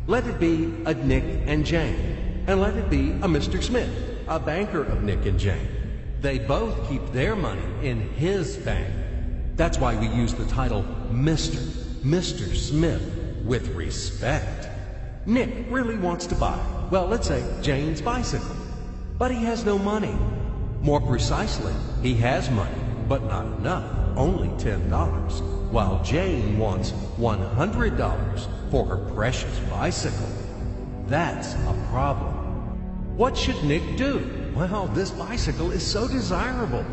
Let it be a Nick and Jane, and let it be a Mr. Smith, a banker of Nick and Jane. They both keep their money in his bank. That's why we use the title Mr. Smith with respect. Nick really wants to buy, well, let's say Jane's bicycle, but he has no money. More precisely, he has money, but not enough, only $10, while Jane wants $100 for her precious bicycle. That's a problem. What should Nick do? Well, this bicycle is so desirable.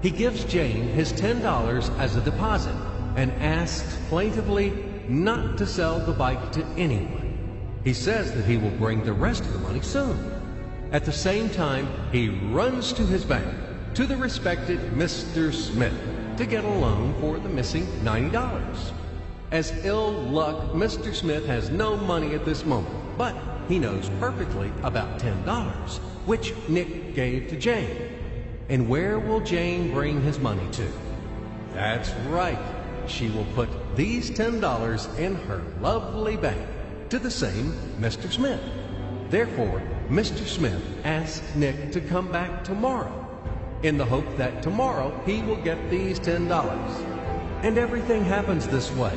He gives Jane his $10 as a deposit and asks plaintively not to sell the bike to anyone. He says that he will bring the rest of the money soon. At the same time, he runs to his bank, to the respected Mr. Smith, to get a loan for the missing $90. As ill luck, Mr. Smith has no money at this moment, but he knows perfectly about $10, which Nick gave to Jane. And where will Jane bring his money to? That's right. She will put these $10 in her lovely bank to the same Mr. Smith. Therefore, Mr. Smith asks Nick to come back tomorrow in the hope that tomorrow he will get these $10. And everything happens this way.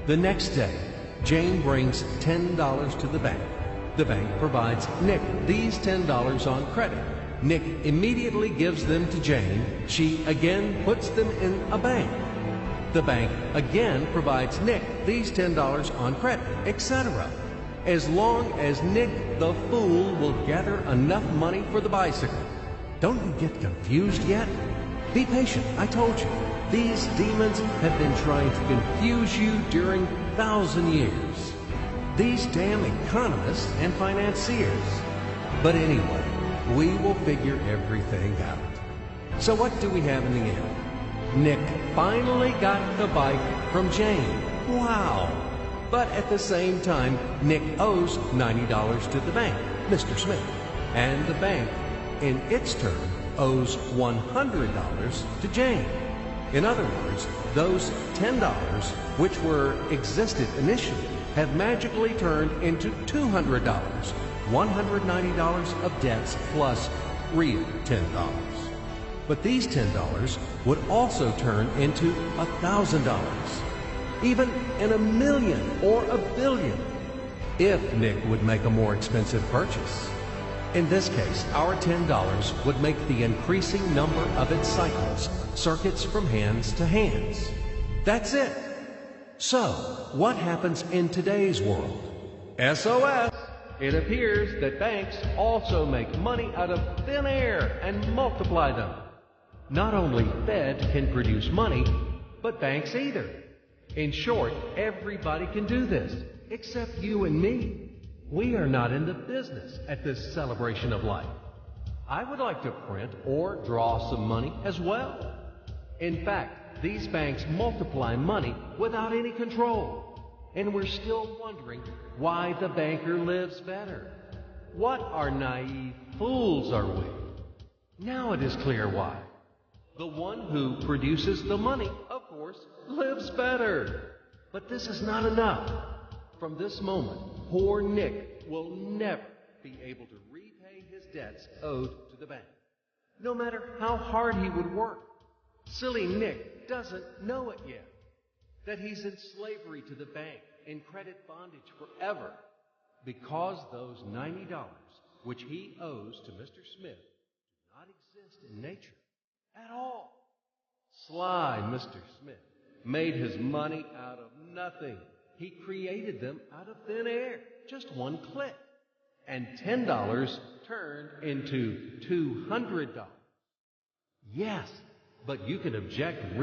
The next day, Jane brings $10 to the bank. The bank provides Nick these $10 on credit. Nick immediately gives them to Jane. She again puts them in a bank. The bank again provides Nick these $10 on credit, etc. As long as Nick the fool will gather enough money for the bicycle. Don't you get confused yet? Be patient, I told you. These demons have been trying to confuse you during 1,000 years. These damn economists and financiers. But anyway, we will figure everything out. So what do we have in the end? Nick finally got the bike from Jane. Wow! But at the same time, Nick owes $90 to the bank, Mr. Smith. And the bank, in its turn, owes $100 to Jane. In other words, those $10, which were existed initially, have magically turned into $200, $190 of debts plus real $10. But these $10 would also turn into $1,000, even in a million or a billion, if Nick would make a more expensive purchase. In this case, our $10 would make the increasing number of its cycles, circuits from hands to hands. That's it. So, what happens in today's world? SOS! It appears that banks also make money out of thin air and multiply them. Not only Fed can produce money, but banks either. In short, everybody can do this, except you and me. We are not in the business at this celebration of life. I would like to print or draw some money as well. In fact, these banks multiply money without any control. And we're still wondering why the banker lives better. What are naive fools are we? Now it is clear why. The one who produces the money, of course, lives better. But this is not enough. From this moment, poor Nick will never be able to repay his debts owed to the bank, no matter how hard he would work. Silly Nick doesn't know it yet, that he's in slavery to the bank, in credit bondage forever, because those $90 which he owes to Mr. Smith do not exist in nature at all. Sly Mr. Smith made his money out of nothing. He created them out of thin air, just one click. And $10 turned into $200. Yes, but you can object